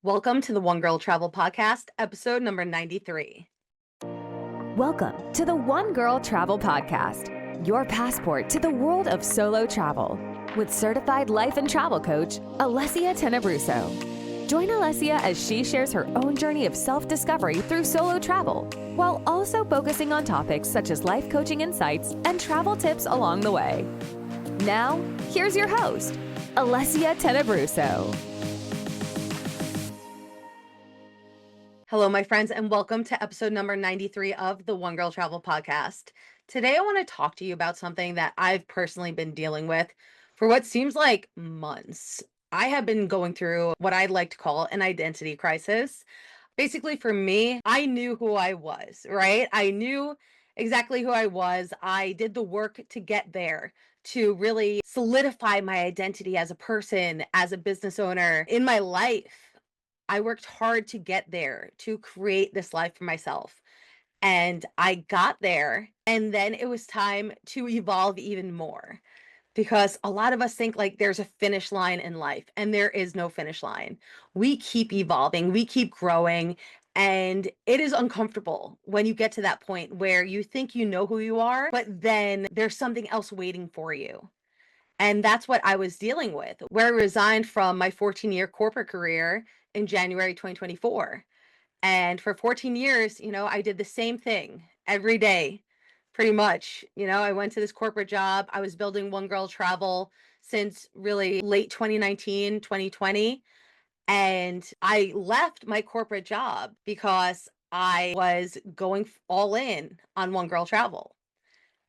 Welcome to the One Girl Travel Podcast, episode number 93. Welcome to the One Girl Travel Podcast, your passport to the world of solo travel, with certified life and travel coach, Alessia Tenebruso. Join Alessia as she shares her own journey of self-discovery through solo travel, while also focusing on topics such as life coaching insights and travel tips along the way. Now, here's your host, Alessia Tenebruso. Hello, my friends, and welcome to episode number 93 of the One Girl Travel Podcast. Today, I want to talk to you about something that I've personally been dealing with for what seems like months. I have been going through what I'd like to call an identity crisis. Basically, for me, I knew who I was, right? I knew exactly who I was. I did the work to get there, to really solidify my identity as a person, as a business owner in my life. I worked hard to get there, to create this life for myself. And I got there, and then it was time to evolve even more. Because a lot of us think like there's a finish line in life, and there is no finish line. We keep evolving, we keep growing, and it is uncomfortable when you get to that point where you think you know who you are, but then there's something else waiting for you. And that's what I was dealing with, where I resigned from my 14-year corporate career in January 2024. And for 14 years, I did the same thing every day, pretty much. I went to this corporate job. I was building One Girl Travel since really late 2019, 2020. And I left my corporate job because I was going all in on One Girl Travel.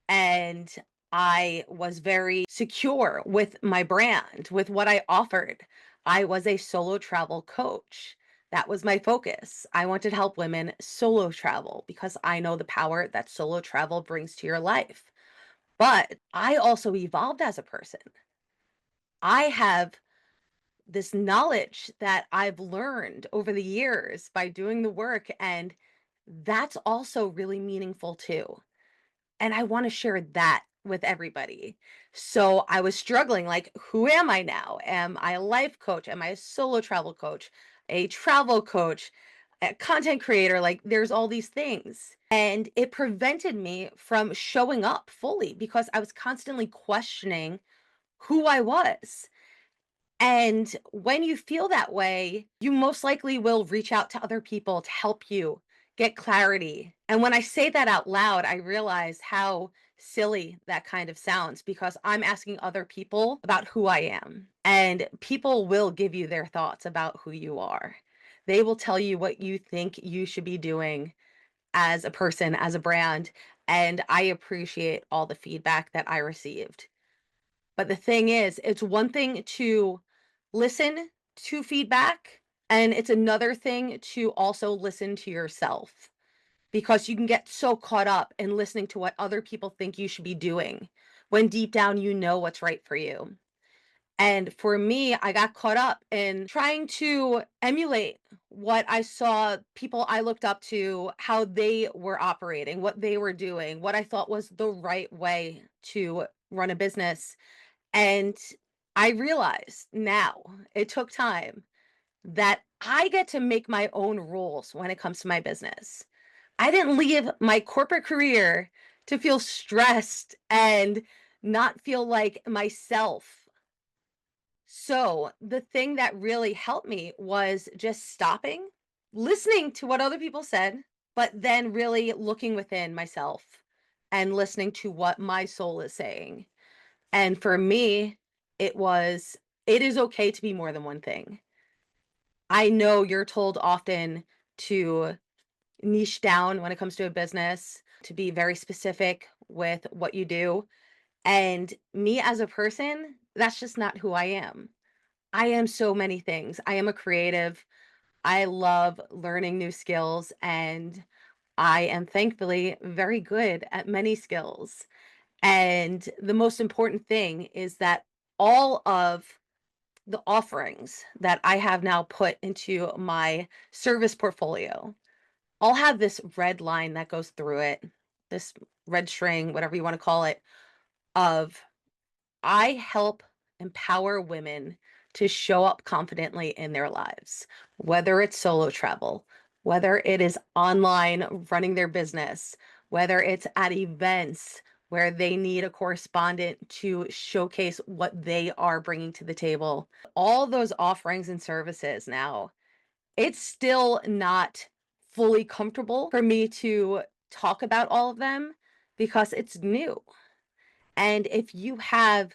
And I was very secure with my brand, with what I offered. I was a solo travel coach. That was my focus. I wanted to help women solo travel because I know the power that solo travel brings to your life. But I also evolved as a person. I have this knowledge that I've learned over the years by doing the work, and that's also really meaningful too. And I want to share that with everybody. So I was struggling like, who am I now? Am I a life coach? Am I a solo travel coach? A travel coach? A content creator? Like, there's all these things. And it prevented me from showing up fully because I was constantly questioning who I was. And when you feel that way, you most likely will reach out to other people to help you get clarity. And when I say that out loud, I realize how silly that kind of sounds because I'm asking other people about who I am. And people will give you their thoughts about who you are. They will tell you what you think you should be doing as a person, as a brand. And I appreciate all the feedback that I received. But the thing is, it's one thing to listen to feedback, and it's another thing to also listen to yourself because you can get so caught up in listening to what other people think you should be doing when deep down you know what's right for you. And for me, I got caught up in trying to emulate what I saw people I looked up to, how they were operating, what they were doing, what I thought was the right way to run a business. And I realize now, it took time, that I get to make my own rules when it comes to my business. I didn't leave my corporate career to feel stressed and not feel like myself. So, the thing that really helped me was just stopping, listening to what other people said, but then really looking within myself and listening to what my soul is saying. And for me, it is okay to be more than one thing. I know you're told often to niche down when it comes to a business, to be very specific with what you do. And me as a person, that's just not who I am. I am so many things. I am a creative. I love learning new skills, and I am thankfully very good at many skills. And the most important thing is that all of the offerings that I have now put into my service portfolio all have this red line that goes through it, this red string, whatever you want to call it, of I help empower women to show up confidently in their lives, whether it's solo travel, whether it is online running their business, whether it's at events where they need a correspondent to showcase what they are bringing to the table. All those offerings and services now, it's still not fully comfortable for me to talk about all of them because it's new. And if you have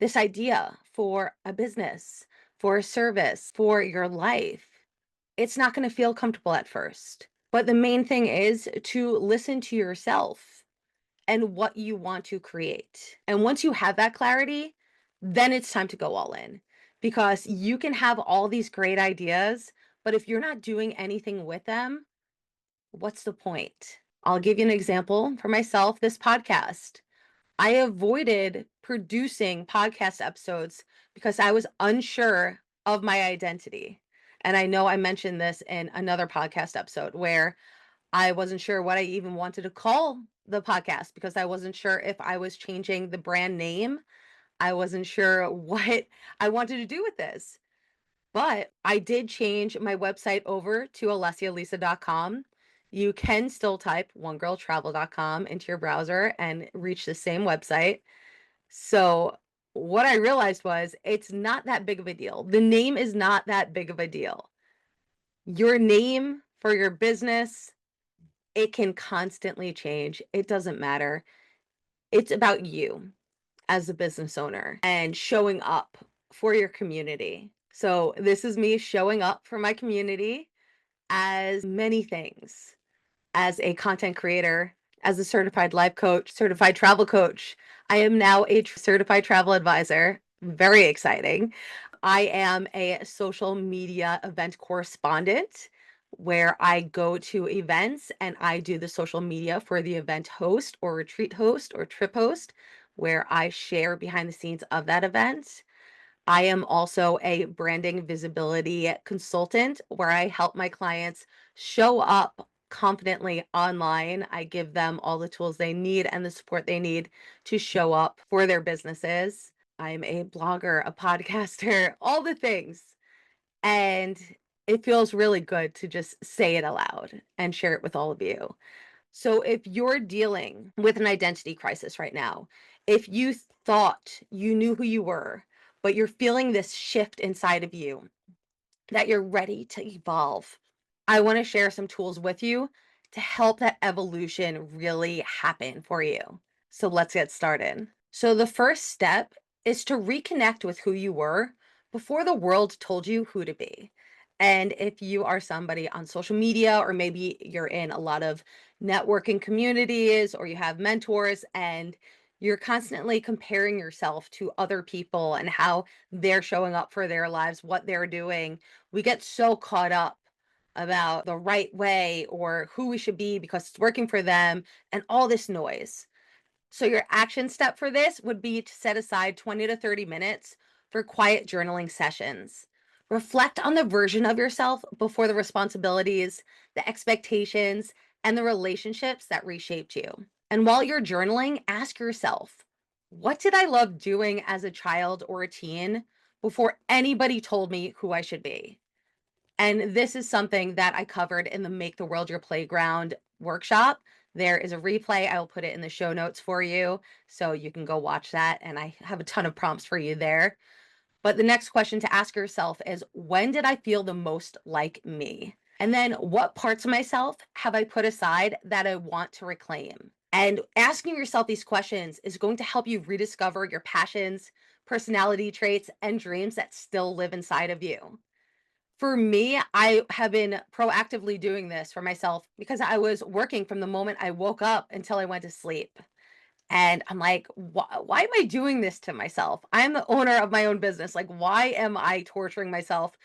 this idea for a business, for a service, for your life, it's not going to feel comfortable at first. But the main thing is to listen to yourself and what you want to create. And once you have that clarity, then it's time to go all in because you can have all these great ideas, but if you're not doing anything with them, what's the point? I'll give you an example for myself this podcast. I avoided producing podcast episodes because I was unsure of my identity. And I know I mentioned this in another podcast episode where I wasn't sure what I even wanted to call the podcast because I wasn't sure if I was changing the brand name. I wasn't sure what I wanted to do with this. But I did change my website over to alessialisa.com. You can still type onegirltravel.com into your browser and reach the same website. So what I realized was it's not that big of a deal. The name is not that big of a deal. Your name for your business, it can constantly change. It doesn't matter. It's about you as a business owner and showing up for your community. So this is me showing up for my community as many things, as a content creator, as a certified life coach, certified travel coach. I am now a certified travel advisor. Very exciting. I am a social media event correspondent where I go to events and I do the social media for the event host or retreat host or trip host, where I share behind the scenes of that event. I am also a branding visibility consultant where I help my clients show up confidently online. I give them all the tools they need and the support they need to show up for their businesses. I'm a blogger, a podcaster, all the things. And it feels really good to just say it aloud and share it with all of you. So if you're dealing with an identity crisis right now, if you thought you knew who you were, but you're feeling this shift inside of you that you're ready to evolve, I want to share some tools with you to help that evolution really happen for you. So let's get started. So the first step is to reconnect with who you were before the world told you who to be. And if you are somebody on social media, or maybe you're in a lot of networking communities, or you have mentors, and you're constantly comparing yourself to other people and how they're showing up for their lives, what they're doing, we get so caught up about the right way or who we should be because it's working for them and all this noise. So, your action step for this would be to set aside 20 to 30 minutes for quiet journaling sessions. Reflect on the version of yourself before the responsibilities, the expectations, and the relationships that reshaped you. And while you're journaling, ask yourself, what did I love doing as a child or a teen before anybody told me who I should be? And this is something that I covered in the Make the World Your Playground workshop. There is a replay. I will put it in the show notes for you so you can go watch that. And I have a ton of prompts for you there. But the next question to ask yourself is, when did I feel the most like me? And then what parts of myself have I put aside that I want to reclaim? And asking yourself these questions is going to help you rediscover your passions, personality traits, and dreams that still live inside of you. For me, I have been proactively doing this for myself because I was working from the moment I woke up until I went to sleep. And I'm like, why am I doing this to myself? I'm the owner of my own business. Like, why am I torturing myself?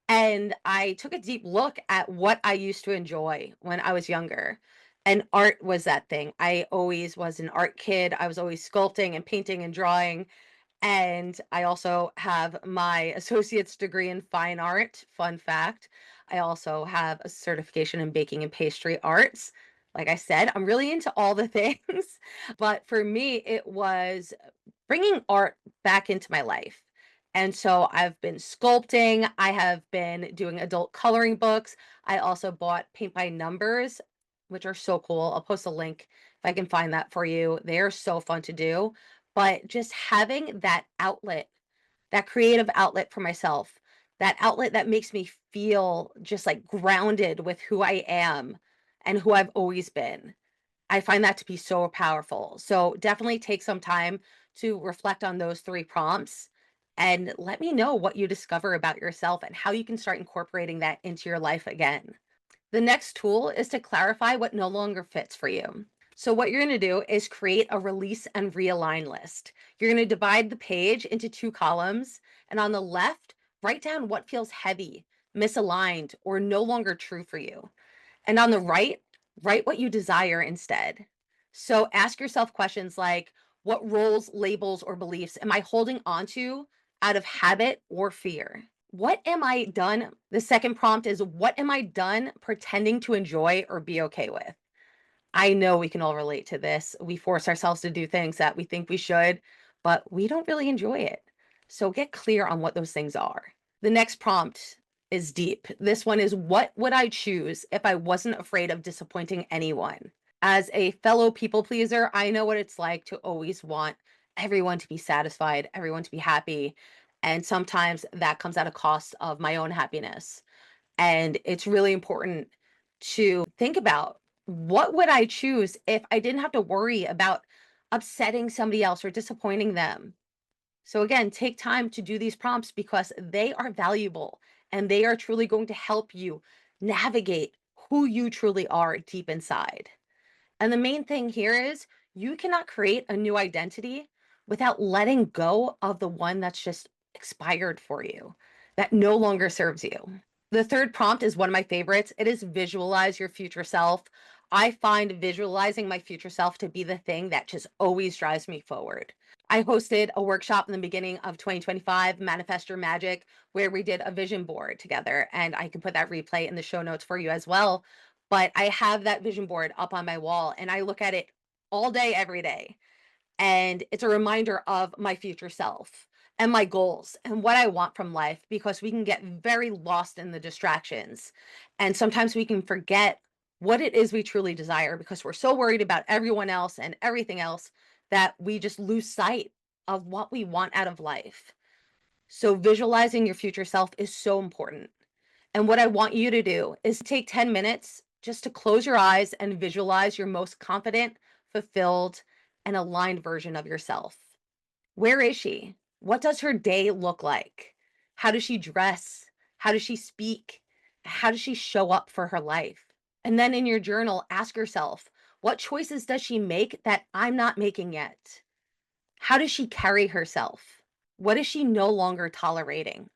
And I took a deep look at what I used to enjoy when I was younger. And art was that thing. I always was an art kid. I was always sculpting and painting and drawing. And I also have my associate's degree in fine art. Fun fact. I also have a certification in baking and pastry arts. Like I said, I'm really into all the things. But for me, it was bringing art back into my life And so I've been sculpting, I have been doing adult coloring books. I also bought paint by numbers, which are so cool. I'll post a link if I can find that for you. They are so fun to do. But just having that outlet, that creative outlet for myself, that outlet that makes me feel just like grounded with who I am and who I've always been. I find that to be so powerful. So definitely take some time to reflect on those three prompts and let me know what you discover about yourself and how you can start incorporating that into your life again. The next tool is to clarify what no longer fits for you. So, what you're going to do is create a release and realign list. You're going to divide the page into two columns, and on the left, write down what feels heavy, misaligned, or no longer true for you. And on the right, write what you desire instead. So ask yourself questions like, what roles, labels, or beliefs am I holding onto out of habit or fear? What am I done? The second prompt is, what am I done pretending to enjoy or be okay with? I know we can all relate to this. We force ourselves to do things that we think we should, but we don't really enjoy it. So get clear on what those things are. The next prompt is deep. This one is, what would I choose if I wasn't afraid of disappointing anyone? As a fellow people pleaser, I know what it's like to always want everyone to be satisfied, everyone to be happy. And sometimes that comes at a cost of my own happiness. And it's really important to think about, what would I choose if I didn't have to worry about upsetting somebody else or disappointing them? So again, take time to do these prompts because they are valuable and they are truly going to help you navigate who you truly are deep inside. And the main thing here is, you cannot create a new identity without letting go of the one that's just expired for you, that no longer serves you. The third prompt is one of my favorites. It is visualize your future self. I find visualizing my future self to be the thing that just always drives me forward. I hosted a workshop in the beginning of 2025, Manifest Your Magic, where we did a vision board together. And I can put that replay in the show notes for you as well. But I have that vision board up on my wall and I look at it all day, every day. And it's a reminder of my future self and my goals and what I want from life, because we can get very lost in the distractions. And sometimes we can forget what it is we truly desire because we're so worried about everyone else and everything else that we just lose sight of what we want out of life. So, visualizing your future self is so important. And what I want you to do is take 10 minutes just to close your eyes and visualize your most confident, fulfilled, and aligned version of yourself. Where is she? What does her day look like? How does she dress? How does she speak? How does she show up for her life? And then in your journal, ask yourself, what choices does she make that I'm not making yet? How does she carry herself? What is she no longer tolerating?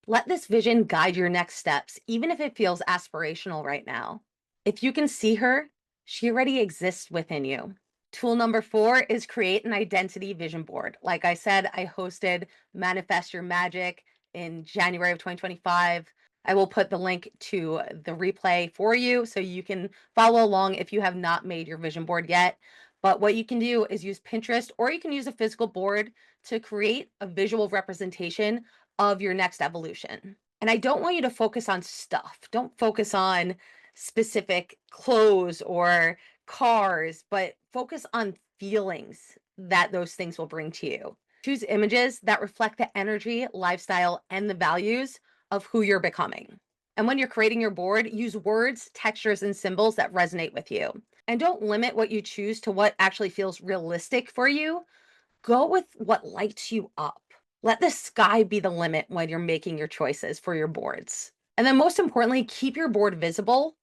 Let this vision guide your next steps, even if it feels aspirational right now. If you can see her, she already exists within you. Tool number 4 is create an identity vision board. Like I said, I hosted Manifest Your Magic in January of 2025. I will put the link to the replay for you so you can follow along if you have not made your vision board yet. But what you can do is use Pinterest, or you can use a physical board to create a visual representation of your next evolution. And I don't want you to focus on stuff. Don't focus on specific clothes or cars, but focus on feelings that those things will bring to you. Choose images that reflect the energy, lifestyle, and the values of who you're becoming. And when you're creating your board, use words, textures, and symbols that resonate with you. And don't limit what you choose to what actually feels realistic for you. Go with what lights you up. Let the sky be the limit when you're making your choices for your boards. And then, most importantly, keep your board visible.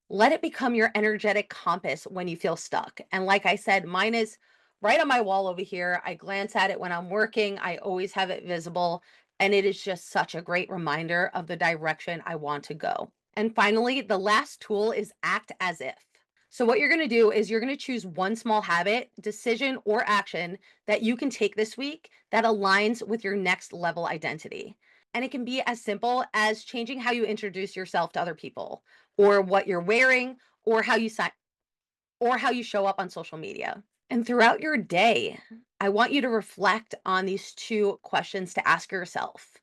Let it become your energetic compass when you feel stuck. And like I said, mine is right on my wall over here. I glance at it when I'm working, I always have it visible. And it is just such a great reminder of the direction I want to go. And finally, the last tool is act as if. So, what you're going to do is you're going to choose one small habit, decision, or action that you can take this week that aligns with your next level identity. And it can be as simple as changing how you introduce yourself to other people, or what you're wearing, or how you show up on social media. And throughout your day, I want you to reflect on these two questions to ask yourself.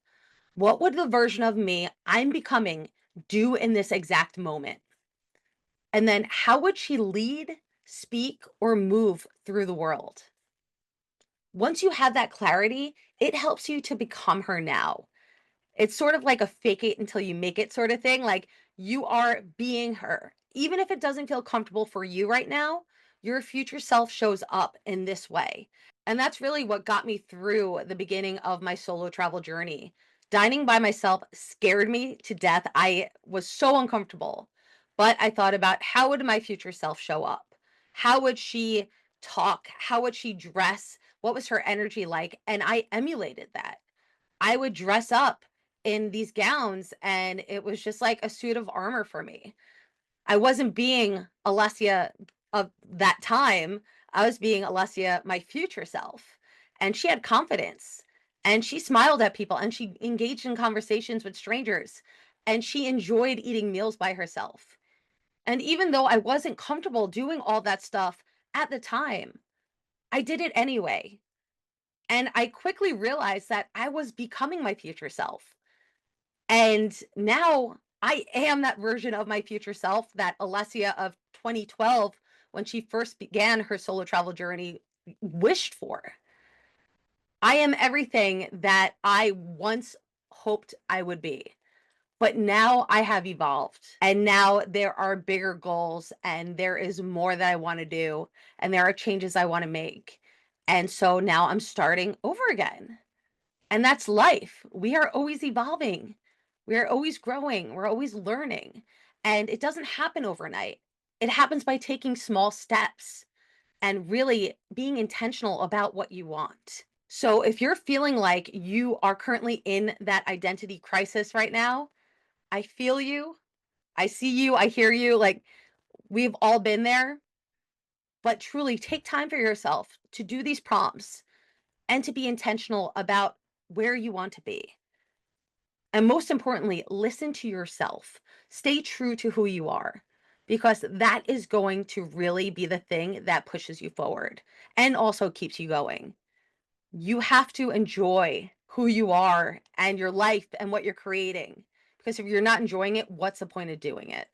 What would the version of me I'm becoming do in this exact moment? And then how would she lead, speak, or move through the world? Once you have that clarity, it helps you to become her now. It's sort of like a fake it until you make it sort of thing. Like you are being her. Even if it doesn't feel comfortable for you right now, your future self shows up in this way. And that's really what got me through the beginning of my solo travel journey. Dining by myself scared me to death. I was so uncomfortable. But I thought about how would my future self show up? How would she talk? How would she dress? What was her energy like? And I emulated that. I would dress up in these gowns and it was just like a suit of armor for me. I wasn't being Alessia of that time. I was being Alessia, my future self. And she had confidence and she smiled at people and she engaged in conversations with strangers and she enjoyed eating meals by herself. And even though I wasn't comfortable doing all that stuff at the time, I did it anyway. And I quickly realized that I was becoming my future self. And now I am that version of my future self, that Alessia of 2012, when she first began her solo travel journey, wished for. I am everything that I once hoped I would be. But now I have evolved and now there are bigger goals and there is more that I want to do and there are changes I want to make. And so now I'm starting over again. And that's life. We are always evolving. We are always growing. We're always learning. And it doesn't happen overnight. It happens by taking small steps and really being intentional about what you want. So if you're feeling like you are currently in that identity crisis right now, I feel you. I see you. I hear you. Like we've all been there, but truly take time for yourself to do these prompts and to be intentional about where you want to be. And most importantly, listen to yourself. Stay true to who you are because that is going to really be the thing that pushes you forward and also keeps you going. You have to enjoy who you are and your life and what you're creating because if you're not enjoying it, what's the point of doing it?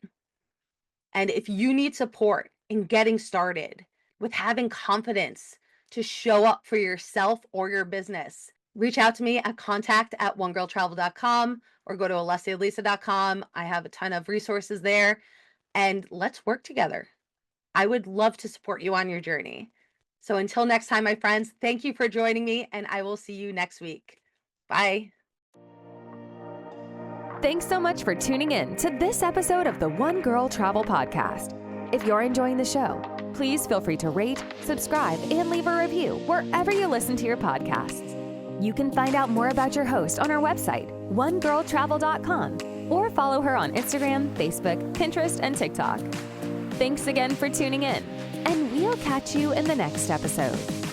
And if you need support in getting started with having confidence to show up for yourself or your business, reach out to me at contact@onegirltravel.com or go to alessialisa.com. I have a ton of resources there and let's work together. I would love to support you on your journey. So until next time, my friends, thank you for joining me and I will see you next week. Bye. Thanks so much for tuning in to this episode of the One Girl Travel Podcast. If you're enjoying the show, please feel free to rate, subscribe, and leave a review wherever you listen to your podcasts. You can find out more about your host on our website, onegirltravel.com, or follow her on Instagram, Facebook, Pinterest, and TikTok. Thanks again for tuning in, and we'll catch you in the next episode.